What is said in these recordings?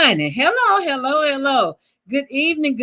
Honey, hello. Good evening,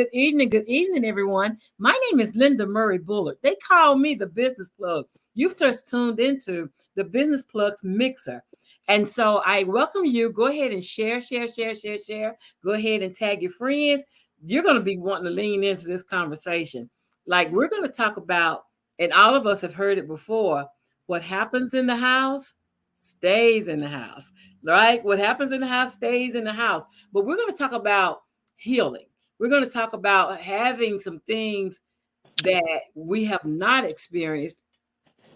everyone. My name is Linda Murray Bullard. They call me the Business Plug. You've just tuned into the Business Plugs Mixer. And so I welcome you. Go ahead and share. Go ahead and tag your friends. You're going to be wanting to lean into this conversation. Like we're going to talk about, and all of us have heard it before, what happens in the house stays in the house, right? What happens in the house stays in the house. But we're going to talk about healing. We're going to talk about having some things that we have not experienced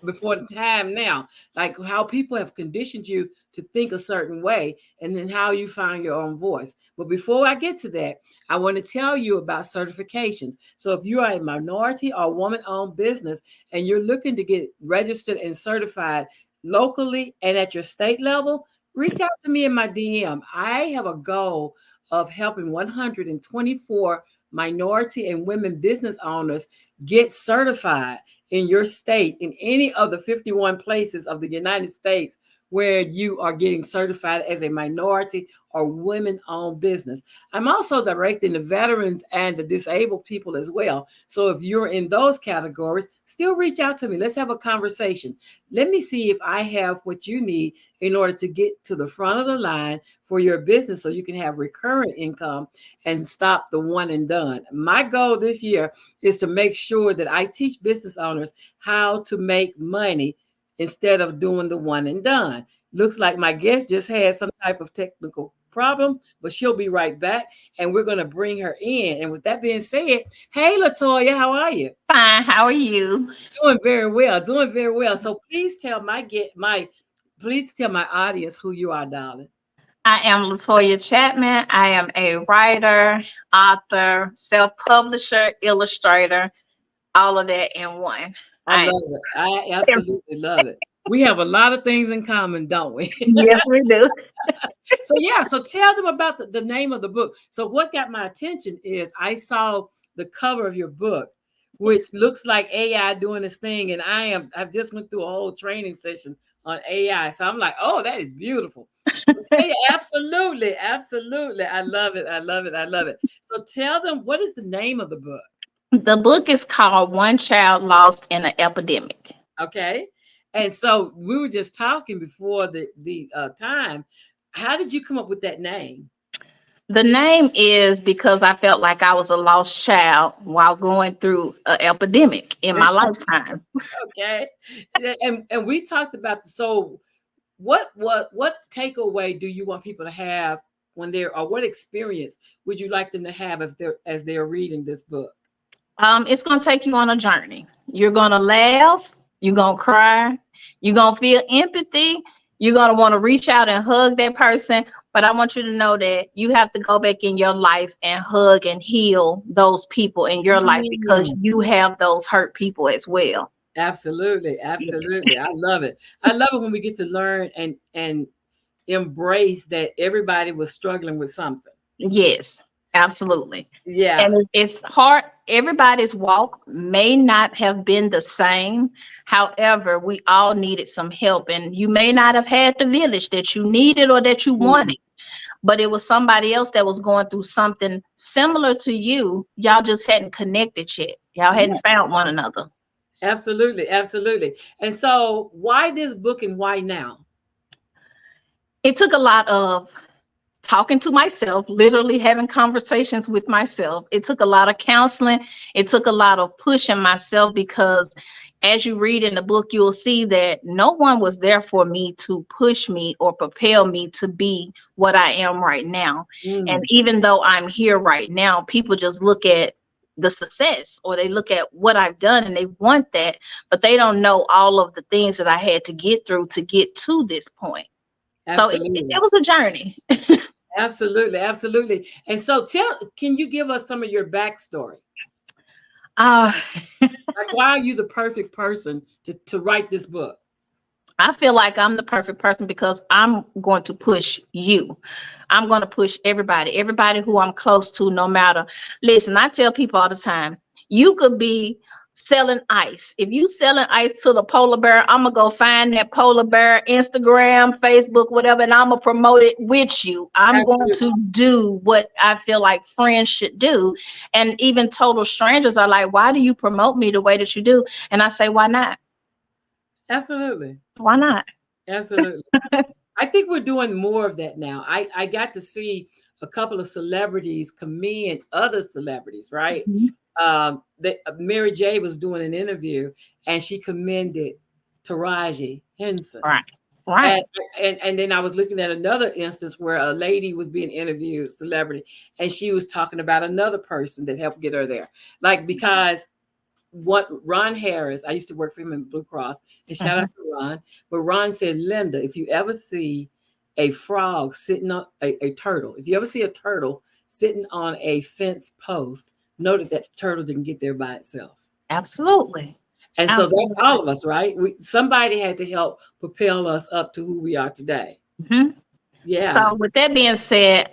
before the time now, like how people have conditioned you to think a certain way and then how you find your own voice. But before I get to that, I want to tell you about certifications. So if you are a minority or woman-owned business and you're looking to get registered and certified locally and at your state level, reach out to me in my DM. I have a goal of helping 124 minority and women business owners get certified in your state, in any of the 51 places of the United States where you are getting certified as a minority or women-owned business. I'm also directing the veterans and the disabled people as well. So if you're in those categories, still reach out to me. Let's have a conversation. Let me see if I have what you need in order to get to the front of the line for your business so you can have recurrent income and stop the one and done. My goal this year is to make sure that I teach business owners how to make money instead of doing the one and done. Looks like my guest just had some type of technical problem, but she'll be right back and we're going to bring her in. And with that being said, hey, LATOYA, how are you? Fine. How are you? Doing very well. So please tell please tell my audience who you are, darling. I am LATOYA CHATMAN. I am a writer, author, self-publisher, illustrator, all of that in one. I love it. I absolutely love it. We have a lot of things in common, don't we? Yes, we do. So tell them about the name of the book. So what got my attention is I saw the cover of your book, which looks like AI doing this thing. And I've just went through a whole training session on AI. So I'm like, oh, that is beautiful. Absolutely. I love it. So tell them, what is the name of the book? The book is called One Child Lost in an Epidemic. Okay. And so we were just talking before the time. How did you come up with that name? The name is because I felt like I was a lost child while going through an epidemic in my lifetime. Okay. And we talked about, so what takeaway do you want people to have when or what experience would you like them to have as they're reading this book? It's going to take you on a journey. You're going to laugh. You're going to cry. You're going to feel empathy. You're going to want to reach out and hug that person. But I want you to know that you have to go back in your life and hug and heal those people in your life because you have those hurt people as well. Absolutely. I love it. I love it when we get to learn and embrace that everybody was struggling with something. Yes. Absolutely. Yeah. And it's hard. Everybody's walk may not have been the same. However, we all needed some help. And you may not have had the village that you needed or that you wanted, but it was somebody else that was going through something similar to you. Y'all just hadn't connected yet. Y'all hadn't found one another. Absolutely. And so why this book and why now? It took a lot of talking to myself, literally having conversations with myself. It took a lot of counseling. It took a lot of pushing myself because as you read in the book, you'll see that no one was there for me to push me or propel me to be what I am right now. And even though I'm here right now, people just look at the success or they look at what I've done and they want that, but they don't know all of the things that I had to get through to get to this point. Absolutely. So it was a journey. Absolutely. And so can you give us some of your backstory? Like why are you the perfect person to write this book? I feel like I'm the perfect person because I'm going to push you. I'm going to push everybody who I'm close to, no matter. Listen, I tell people all the time, you could be selling ice. If you selling ice to the polar bear, I'm gonna go find that polar bear, Instagram, Facebook, whatever, and I'm gonna promote it with you. I'm going Absolutely. to do what I feel like friends should do. And even total strangers are like, why do you promote me the way that you do? And I say, why not? Absolutely. Why not? Absolutely. I think we're doing more of that now. I got to see a couple of celebrities commend other celebrities, right? Mhm. Mary J was doing an interview and she commended Taraji Henson. Right. Right. And, and then I was looking at another instance where a lady was being interviewed, celebrity, and she was talking about another person that helped get her there. Like, because what Ron Harris, I used to work for him in Blue Cross, and shout Mhm. out to Ron. But Ron said, Linda, if you ever see a frog sitting on a turtle, if you ever see a turtle sitting on a fence post, know that that turtle didn't get there by itself. Absolutely. And so that's Absolutely. all of us, right? Somebody had to help propel us up to who we are today. Mhm. Yeah. So with that being said,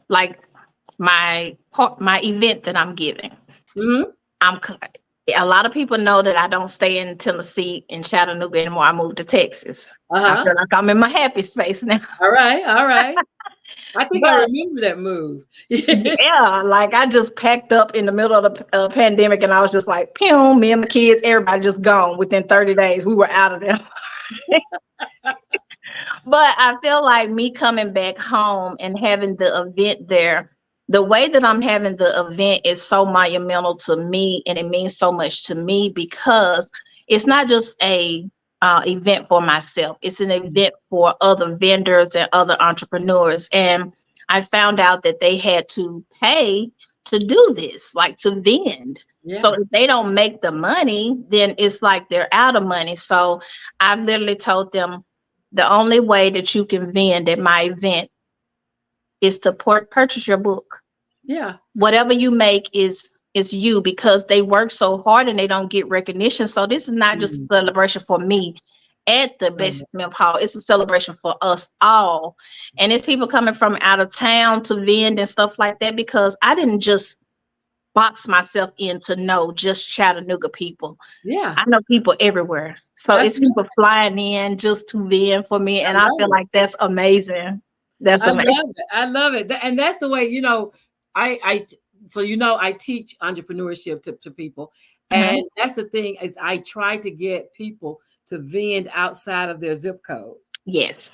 like my event that I'm giving, Hmm. I'm c- a lot of people know that I don't stay in Tennessee in Chattanooga anymore. I moved to Texas. I Uh-huh. feel like I'm in my happy space now. All right. All right. I think I But remember that move. yeah, like I just packed up in the middle of the pandemic, and I was just like, pew, me and my kids, everybody just gone within 30 days. We were out of there. But I feel like me coming back home and having the event there, the way that I'm having the event is so monumental to me, and it means so much to me because it's not just a event for myself. It's an event for other vendors and other entrepreneurs. And I found out that they had to pay to do this, like to vend. So Yeah. if they don't make the money, then it's like they're out of money. So I've literally told them the only way that you can vend at my event is to purchase your book. Yeah. Whatever you make is you, because they work so hard and they don't get recognition. So this is not just Mm. a celebration for me at the Love it. Basic Smith Hall. It's a celebration for us all. And it's people coming from out of town to vend and stuff like that, because I didn't just box myself in to know just Chattanooga people. Yeah. I know people everywhere. So it's Absolutely. people flying in just to be in for me. I And I love feel it. like that's amazing. That's I amazing. love it. I love it. And that's the way, I so I teach entrepreneurship to people. Mhm. And that's the thing is I try to get people to vend outside of their zip code. Yes.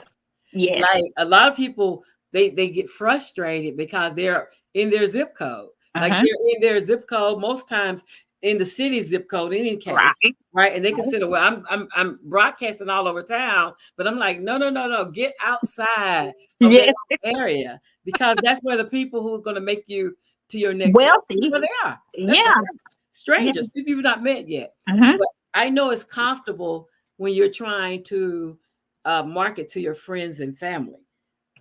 Yes. Like a lot of people, they get frustrated because they're in their zip code. Like Uh-huh. they're in their zip code most times in the city zip code in any case, Right. right? And they Right. consider, well, I'm broadcasting all over town, but I'm like, no, no, no, no, get outside of that Yes. area because that's where the people who are going to make you to your next level, that's Wealthy. where they are. That's where Yeah. they are. Yeah. Strangers, people you've not met yet. Uh-huh. But I know it's comfortable when you're trying to market to your friends and family.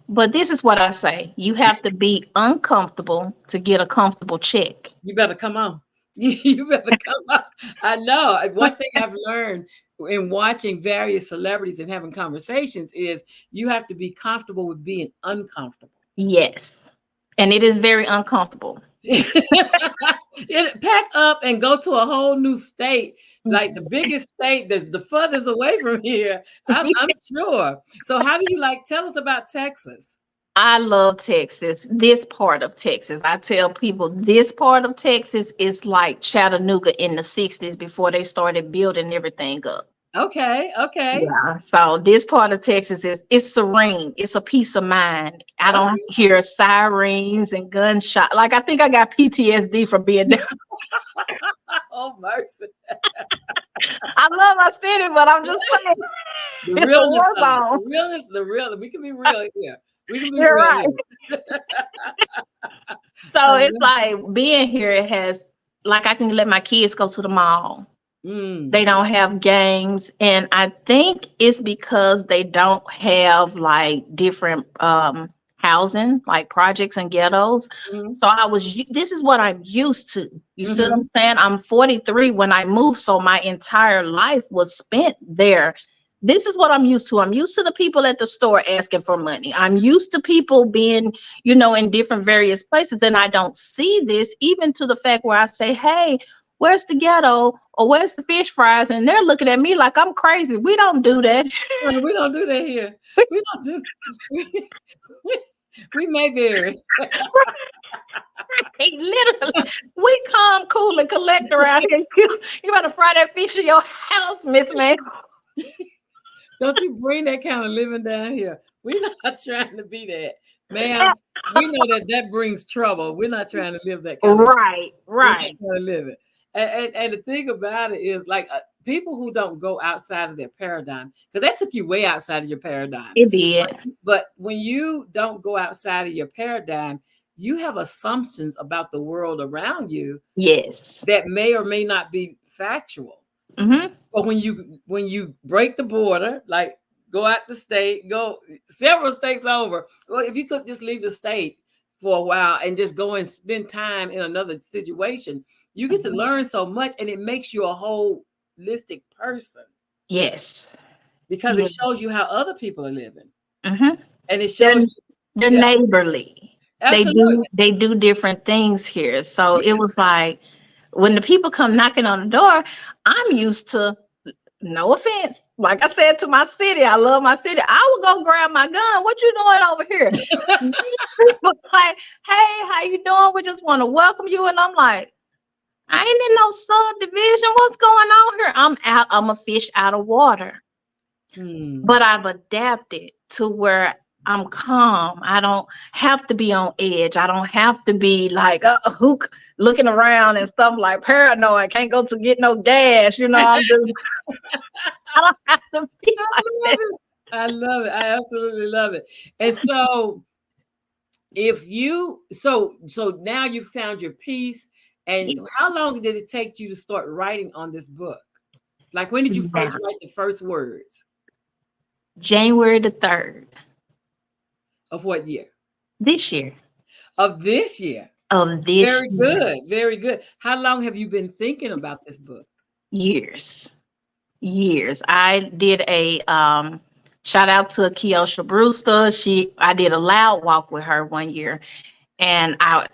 But this is what I say. You have to be uncomfortable to get a comfortable check. You better come on. You better come on. I know. One thing I've learned in watching various celebrities and having conversations is you have to be comfortable with being uncomfortable. Yes. And it is very uncomfortable. Pack up and go to a whole new state, like the biggest state that's the furthest away from here. I'm sure. So, how do you like? Tell us about Texas. I love Texas, this part of Texas. I tell people this part of Texas is like Chattanooga in the 60s before they started building everything up. Okay, okay, Yeah. So this part of Texas is it's serene. It's a peace of mind. I don't okay. hear sirens and gunshot. Like I think I got PTSD from being there. Oh mercy. I love my city, but I'm just saying The it's a realness war of it. zone. The realness, the real. We can be real here. We can be You're real right. here. So I it's love like being here, it has like I can let my kids go to the mall. Mm, They don't have gangs, and I think it's because they don't have like different housing, like projects and ghettos. mm, So this is what I'm used to. You see what I'm mhm. saying? I'm 43 when I moved, so my entire life was spent there. This is what I'm used to. I'm used to the people at the store asking for money. I'm used to people being, in different various places, and I don't see this even to the fact where I say, hey, where's the ghetto or where's the fish fries? And they're looking at me like I'm crazy. We don't do that. We don't do that here. We don't do. We, we may vary. Literally, we calm, cool, and collect around here. You better fry that fish in your house, Miss Man. Don't you bring that kind of living down here. We're not trying to be that, ma'am. We know that brings trouble. We're not trying to live that kind of. Right, right. We're not trying to live it. And the thing about it is, like, people who don't go outside of their paradigm, because that took you way outside of your paradigm. It did. But when you don't go outside of your paradigm, you have assumptions about the world around you. Yes. That may or may not be factual. Mm-hmm. But when you break the border, like go out the state, go several states over. Well, if you could just leave the state for a while and just go and spend time in another situation, you get to learn so much, and it makes you a holistic person. Yes. Because it shows you how other people are living. Mm-hmm. And it shows they're neighborly. Absolutely. They do different things here. So it was like when the people come knocking on the door, I'm used to, no offense, like I said to my city, I love my city. I would go grab my gun. What you doing over here? People like, hey, how you doing? We just want to welcome you. And I'm like, I ain't in no subdivision. What's going on here? I'm a fish out of water. But I've adapted to where I'm calm. I don't have to be on edge. I don't have to be like a hook looking around and stuff like paranoid. Can't go to get no gas. You know, I'm just, I don't have to be like that. I love it. I absolutely love it. And so so now you found your peace. And yes. How long did it take you to start writing on this book? Like, when did you first write the first words? January the 3rd. Of what year? This year. Of this year. Of this Very year. Good. Very good. How long have you been thinking about this book? Years. I did a shout out to Keosha Brewster. I did a loud walk with her one year, and I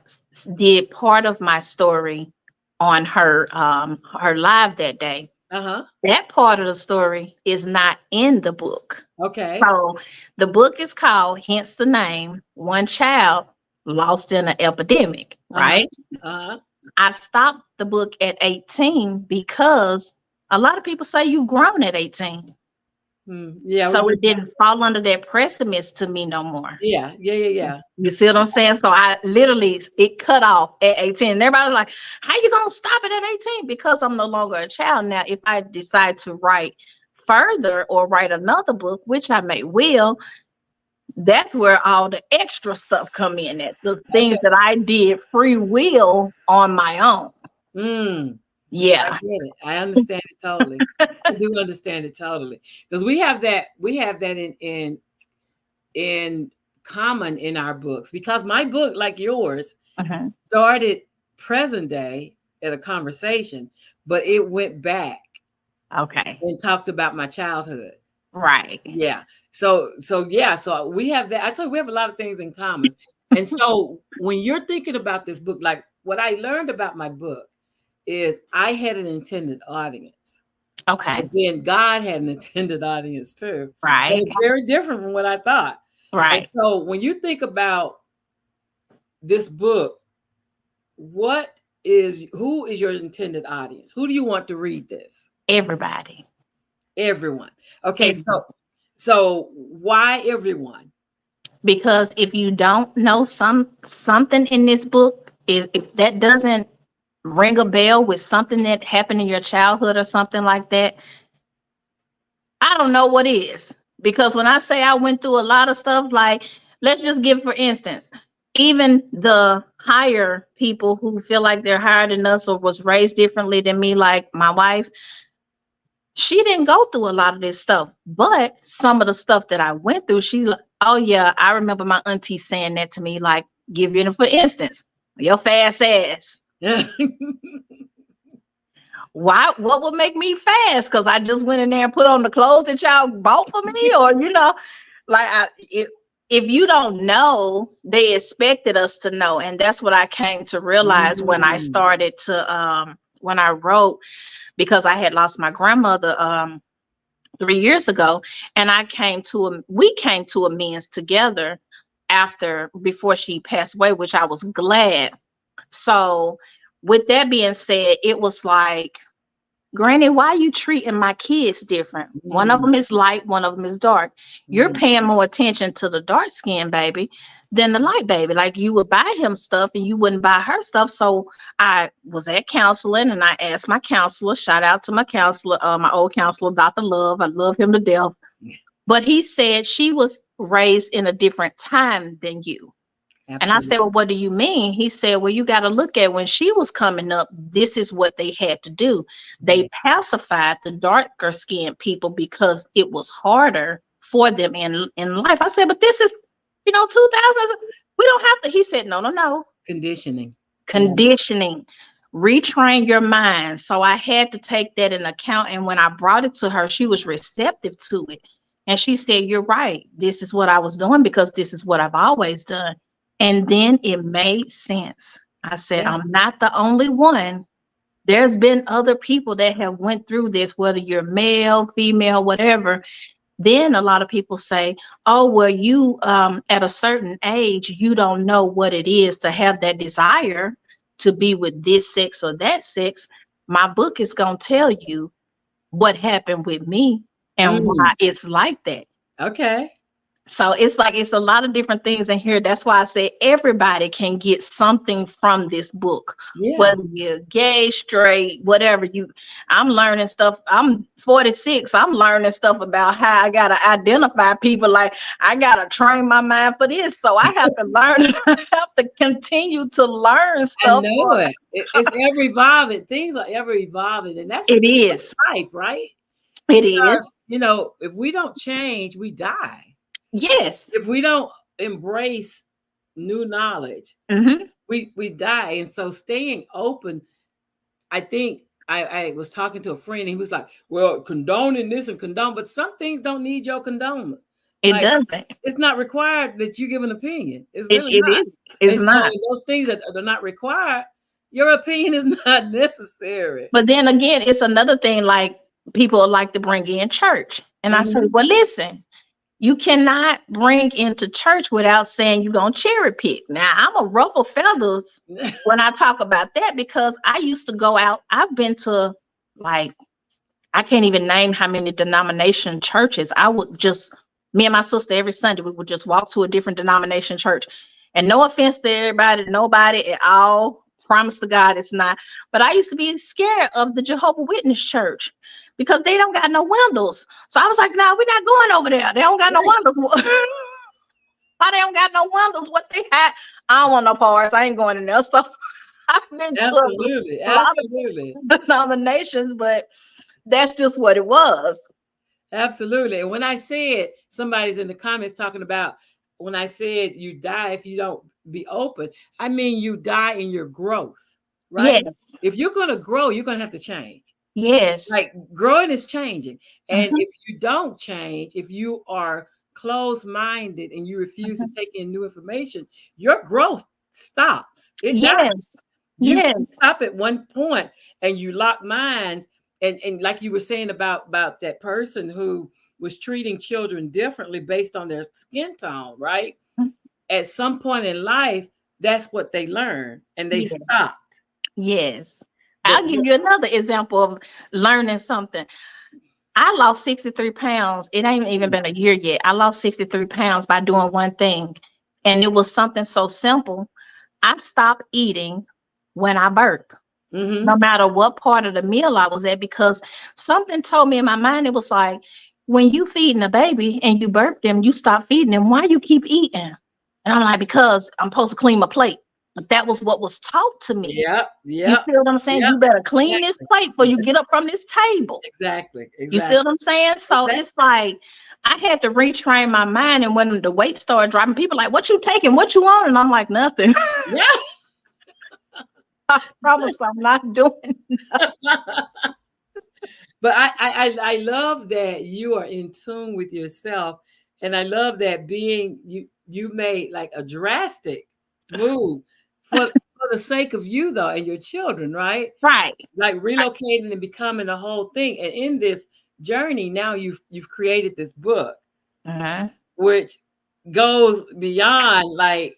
did part of my story on her live that day. That part of the story is not in the book. Okay. So the book is called, hence the name, One Child Lost in an Epidemic, right? I stopped the book at 18 because a lot of people say you've grown at 18. Yeah. So it didn't fall under that precedence to me no more. Yeah. You see what I'm saying? So I literally, it cut off at 18. And everybody's like, how you going to stop it at 18? Because I'm no longer a child. Now, if I decide to write further or write another book, which I will, that's where all the extra stuff come in at. The things that I did free will on my own. Yeah, I get it. I understand it totally. I do understand it totally, because we have that in common in our books. Because my book, like yours, started present day at a conversation, but it went back. Okay. And talked about my childhood. Right. Yeah. So we have that. I told you we have a lot of things in common. And so when you're thinking about this book, like what I learned about my book is I had an intended audience. Okay. And then God had an intended audience too. Right. It's very different from what I thought. Right. And so when you think about this book, who is your intended audience? Who do you want to read this? Everybody. Everyone. Okay. So why everyone? Because if you don't know something in this book, if that doesn't ring a bell with something that happened in your childhood or something like that, I don't know what is. Because when I say I went through a lot of stuff, like, let's just give, for instance, even the higher people who feel like they're higher than us or was raised differently than me, like my wife, she didn't go through a lot of this stuff. But some of the stuff that I went through, she's like, oh yeah, I remember my auntie saying that to me, like, give you, for instance, your fast ass. Yeah. Why? What would make me fast? Because I just went in there and put on the clothes that y'all bought for me, or like if you don't know, they expected us to know, and that's what I came to realize when I started to when I wrote, because I had lost my grandmother 3 years ago, and we came to amends together before she passed away, which I was glad. So with that being said, it was like, Granny, why are you treating my kids different? One of Mm, them is light, one of them is dark. You're mm. paying more attention to the dark skinned baby than the light baby. Like, you would buy him stuff and you wouldn't buy her stuff. So I was at counseling and I asked my counselor, shout out to my counselor, my old counselor, Dr. Love. I love him to death. But he said she was raised in a different time than you. And I said, Absolutely. well, what do you mean? He said, well, you got to look at when she was coming up, this is what they had to do. Yeah. They pacified the darker skinned people because it was harder for them in life. I said, but this is, 2000. We don't have to. He said, no, no, no. Conditioning. Yeah. Conditioning. Retrain your mind. So I had to take that in account. And when I brought it to her, she was receptive to it. And she said, you're right. This is what I was doing because this is what I've always done. And then it made sense. I said, Yeah. I'm not the only one. There's been other people that have went through this, whether you're male, female, whatever. Then a lot of people say, oh, well, you at a certain age, you don't know what it is to have that desire to be with this sex or that sex. My book is going to tell you what happened with me and why Mm. it's like that. Okay. So it's like, it's a lot of different things in here. That's why I say everybody can get something from this book, Yeah. whether you're gay, straight, whatever. I'm learning stuff. I'm 46. I'm learning stuff about how I got to identify people. Like, I got to train my mind for this. So I have to learn, I have to continue to learn I stuff. know it. It's ever evolving. Things are ever evolving. And that's It is. life, right? It Because, is. if we don't change, we die. Yes. If we don't embrace new knowledge, Hmm. we die. And so staying open, I think I was talking to a friend and he was like, well, condoning this and condone, but some things don't need your condone. It Like, doesn't. it's not required that you give an opinion. It's It, really it not. is. It's And so not. those things that are not required, your opinion is not necessary. But then again, it's another thing, like, people like to bring in church. And I say, Mhm. well, listen, you cannot bring into church without saying you're going to cherry pick. Now, I'm a ruffle feathers when I talk about that, because I used to go out. I've been to, like, I can't even name how many denomination churches. Me and my sister, every Sunday, we would just walk to a different denomination church. And no offense to everybody, nobody at all. Promise to God, it's not. But I used to be scared of the Jehovah Witness church because they don't got no windows. So I was like, no, we're not going over there. They don't got no windows. Why they don't got no windows? What they had? I don't want no parts. I ain't going in there. So I've been to Absolutely. a lot Absolutely. of denominations, but that's just what it was. Absolutely. And when I said, somebody's in the comments talking about, when I said you die if you don't be open, I mean you die in your growth, right? Yes. If you're going to grow, you're going to have to change. Yes. Like, growing is changing. And Mhm, if you don't change, if you are closed minded and you refuse to mhm. take in new information, your growth stops. It dies. Yes. You Yes. stop at one point and you lock minds. And like you were saying about that person who was treating children differently based on their skin tone, right? Mm, At some point in life, that's what they learned and they yeah. stopped. Yes. But I'll give you another example of learning something. I lost 63 pounds. It ain't even been a year yet. I lost 63 pounds by doing one thing. And it was something so simple. I stopped eating when I burp, no mm-hmm. matter what part of the meal I was at, because something told me in my mind, it was like, when you feeding a baby and you burp them, you stop feeding them. Why you keep eating? And I'm like, because I'm supposed to clean my plate. But that was what was taught to me. Yep, You yep, see what I'm saying? yep. You better clean this Exactly. plate before you get up from this table. Exactly. You see what Exactly. I'm saying? So Exactly. it's like, I had to retrain my mind. And when the weight started dropping, people like, what you taking? What you on? And I'm like, nothing. Yeah. I promise I'm not doing. But I love that you are in tune with yourself, and I love that being you made like a drastic move for for the sake of you though and your children, right? Right. Like relocating and becoming a whole thing. And in this journey, now you've created this book, Mhm. which goes beyond like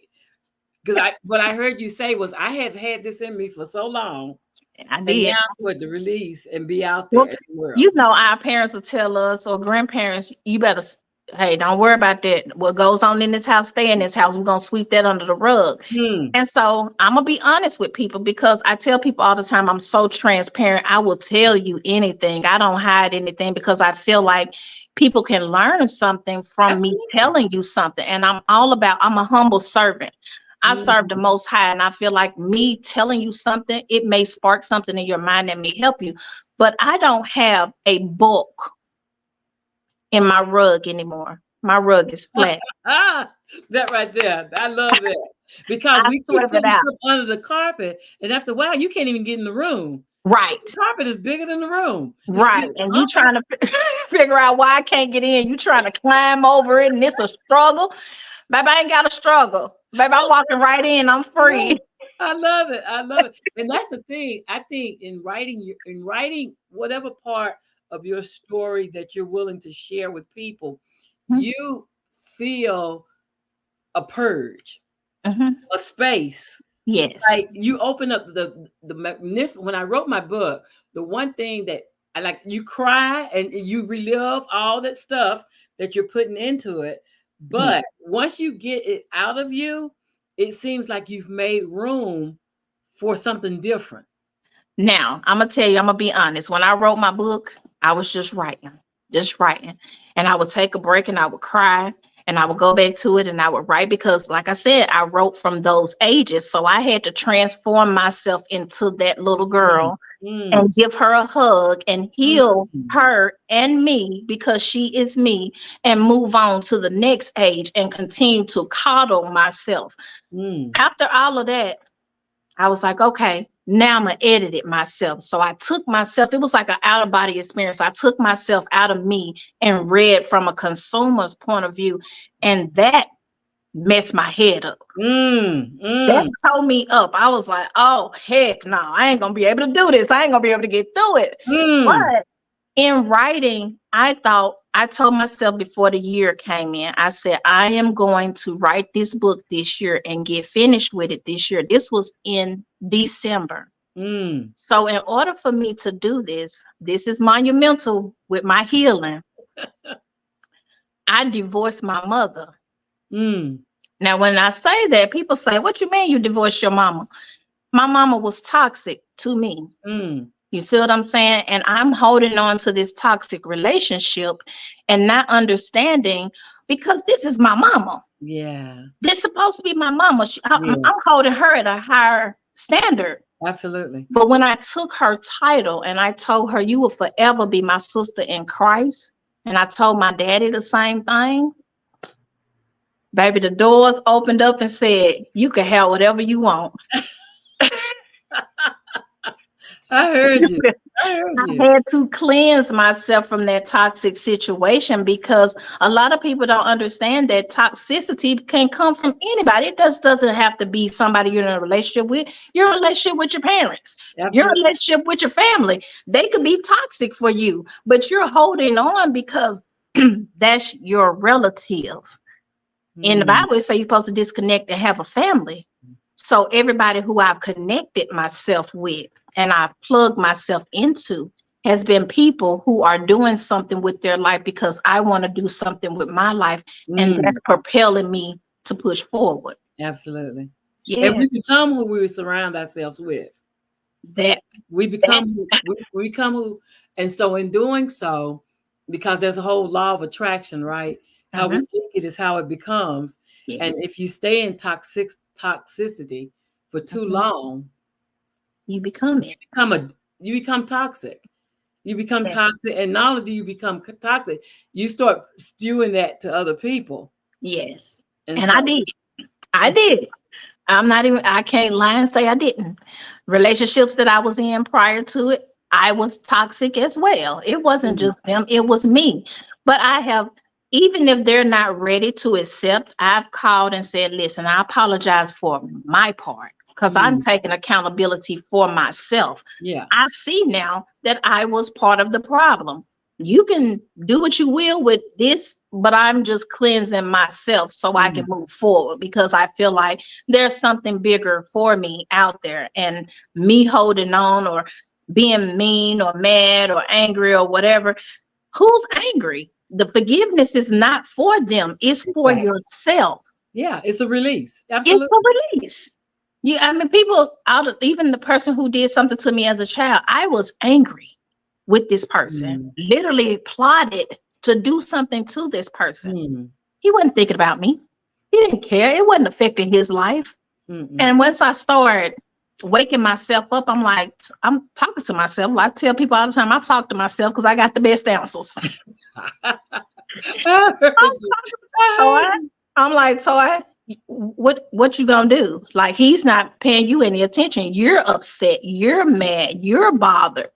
because I what I heard you say was I have had this in me for so long, I and now did. I'm going to release and be out there Well, in the world. you know, our parents will tell us, or grandparents, you better, hey, don't worry about that. What goes on in this house, stay in this house. We're going to sweep that under the rug. Hmm. And so I'm going to be honest with people because I tell people all the time, I'm so transparent. I will tell you anything. I don't hide anything because I feel like people can learn something from me Absolutely. telling you something. And I'm a humble servant. I serve the Mm. Most High, and I feel like me telling you something, it may spark something in your mind that may help you. But I don't have a book in my rug anymore. My rug is flat. Ah, that right there. I love that. Because I we keep swept it putting out. stuff under the carpet, and after a while, you can't even get in the room. The Right. carpet is bigger than the room. Right. And you trying to figure out why I can't get in. You trying to climb over it, and it's a struggle. Baby, I ain't got a struggle. Baby, I'm walking right in. I'm free. I love it. I love it. And that's the thing. I think in writing whatever part of your story that you're willing to share with people, you feel a purge, Mm-hmm. a space. Yes. Like you open up the magnificent. When I wrote my book, the one thing that I like, you cry and you relive all that stuff that you're putting into it. Yes. But once you get it out of you, it seems like you've made room for something different. Now, I'm gonna tell you, I'm gonna be honest. When I wrote my book, I was just writing. And I would take a break and I would cry and I would go back to it and I would write because, like I said, I wrote from those ages. So I had to transform myself into that little Mm, girl mm, and give her a hug and heal mm, her and me because she is me and move on to the next age and continue to coddle myself. mm. After all of that, I was like, okay, now I'm gonna edit it myself. So I took myself, it was like an out of body experience. I took myself out of me and read from a consumer's point of view. And that messed my head up. Mm, That mm, tore me up. I was like, oh, heck no, I ain't gonna be able to do this. I ain't gonna be able to get through it. mm. But in writing, I told myself before the year came in, I said, I am going to write this book this year and get finished with it this year. This was in December. Mm. So, in order for me to do this, this is monumental with my healing. I divorced my mother. Mm. Now, when I say that, people say, what you mean you divorced your mama? My mama was toxic to me. Mm. You see what I'm saying? And I'm holding on to this toxic relationship and not understanding because this is my mama. Yeah. This is supposed to be my mama. Yeah. I'm holding her at a higher standard. Absolutely. But when I took her title and I told her, you will forever be my sister in Christ, and I told my daddy the same thing, baby, the doors opened up and said, you can have whatever you want. I heard you. I heard I you. had to cleanse myself from that toxic situation because a lot of people don't understand that toxicity can come from anybody. It just doesn't have to be somebody you're in a relationship with. You're in a relationship with your parents. You're in a Absolutely. relationship with your family. They could be toxic for you, but you're holding on because that's your relative. In the Mm. Bible, it says you're supposed to disconnect and have a family. So everybody who I've connected myself with and I've plugged myself into has been people who are doing something with their life because I want to do something with my life. And Mm. that's propelling me to push forward. Absolutely. And Yeah, we become who we surround ourselves with. that, We that, become we become who, and so in doing so, because there's a whole law of attraction, right? How we uh-huh, think it is how it becomes. And yes, if you stay in toxicity for too uh-huh, long, you become it. you become toxic. You become That, toxic, and not only do you become toxic, you start spewing that to other people. yes. And And so, I did. I did. I can't lie and say I didn't. Relationships that I was in prior to it, I was toxic as well. It wasn't mm, just them, it was me. But even if they're not ready to accept, I've called and said, listen, I apologize for my part. because I'm taking accountability for myself. Yeah. I see now that I was part of the problem. You can do what you will with this, but I'm just cleansing myself so I can move forward, because I feel like there's something bigger for me out there, and me holding on or being mean or mad or angry or whatever. Who's angry? The forgiveness is not for them, it's for Exactly. yourself. Yeah, it's a release. It's Absolutely. a release. Yeah, I mean, people out of, even the person who did something to me as a child, I was angry with this person, Mm. literally plotted to do something to this person. Mm. He wasn't thinking about me. He didn't care. It wasn't affecting his life. Mm-mm. And once I started waking myself up, I'm like, I'm talking to myself. I tell people all the time, I talk to myself because I got the best answers. I heard you. I So heard you. I'm like, what you gonna do? Like, he's not paying you any attention. You're upset. You're mad. You're bothered.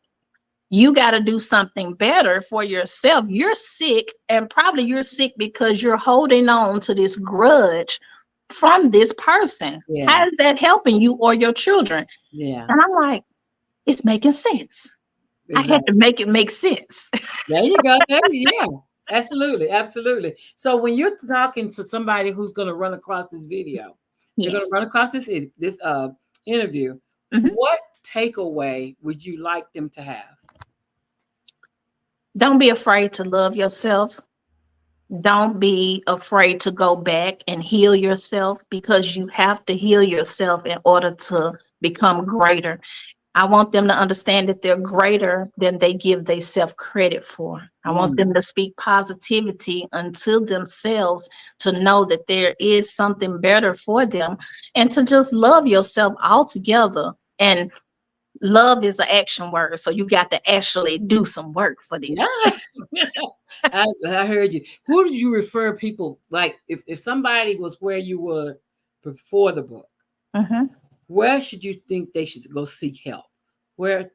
You got to do something better for yourself. You're sick, and probably you're sick because you're holding on to this grudge from this person. Yeah. How is that helping you or your children? Yeah. And I'm like, it's making sense. I had Exactly. to make it make sense. There you go. Yeah. Absolutely. Absolutely. So when you're talking to somebody who's going to run across this video, they're going to Yes. run across this interview. Mhm. What takeaway would you like them to have? Don't be afraid to love yourself. Don't be afraid to go back and heal yourself, because you have to heal yourself in order to become greater. I want them to understand that they're greater than they give themselves credit for. I want Mm. them to speak positivity unto themselves, to know that there is something better for them, and to just love yourself altogether. And love is an action word. So you got to actually do some work for this. Yes. I heard you. Who did you refer people, like if somebody was where you were before the book, Mhm. where should you think they should go seek help? Where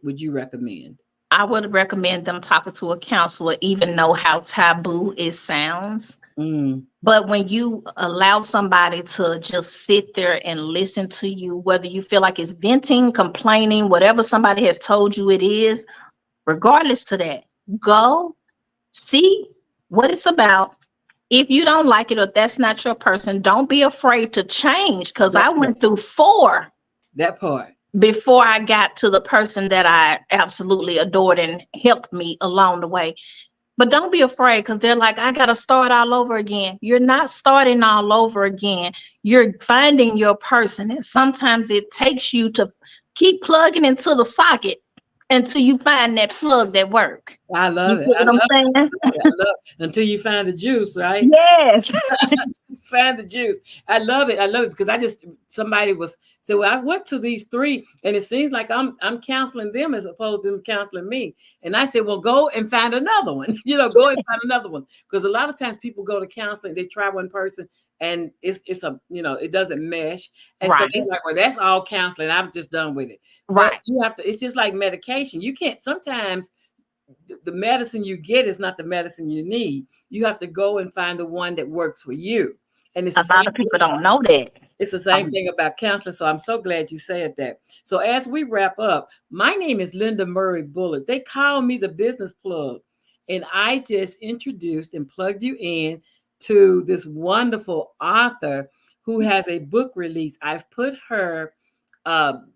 would you recommend? I would recommend them talking to a counselor, even know how taboo it sounds. Mm. But when you allow somebody to just sit there and listen to you, whether you feel like it's venting, complaining, whatever somebody has told you it is, regardless to that, go see what it's about. If you don't like it or that's not your person, don't be afraid to change, because That I part. went through 4 That part. before I got to the person that I absolutely adored and helped me along the way. But don't be afraid, because they're like, I got to start all over again. You're not starting all over again. You're finding your person. And sometimes it takes you to keep plugging into the socket until you find that plug that work. I You love it. see I what I'm love it. saying? I love it. Until you find the juice, right? Yes. Find the juice. I love it. I love it because I just somebody was so well, I went to these 3 and it seems like I'm counseling them as opposed to them counseling me. And I said, well, go and find another one. Go and find another one. Because a lot of times people go to counseling, they try one person and it's a it doesn't mesh. And so Right. they're like, well, that's all counseling. I'm just done with it. But Right. you have to, it's just like medication. You can't sometimes the medicine you get is not the medicine you need. You have to go and find the one that works for you. And it's A the lot same of people don't know that. it's the same thing about counseling. So I'm so glad you said that. So as we wrap up, my name is Linda Murray Bullard. They call me the business plug. And I just introduced and plugged you in to this wonderful author who has a book release. I've put her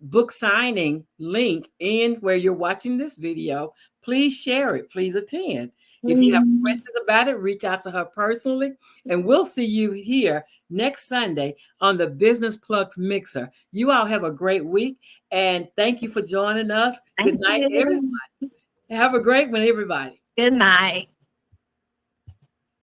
book signing link in where you're watching this video. Please share it. Please attend. If you have questions about it, reach out to her personally. And we'll see you here next Sunday on the Business Plugs Mixer. You all have a great week. And thank you for joining us. Good Thank night, everybody. you. Have a great one, everybody. Good night.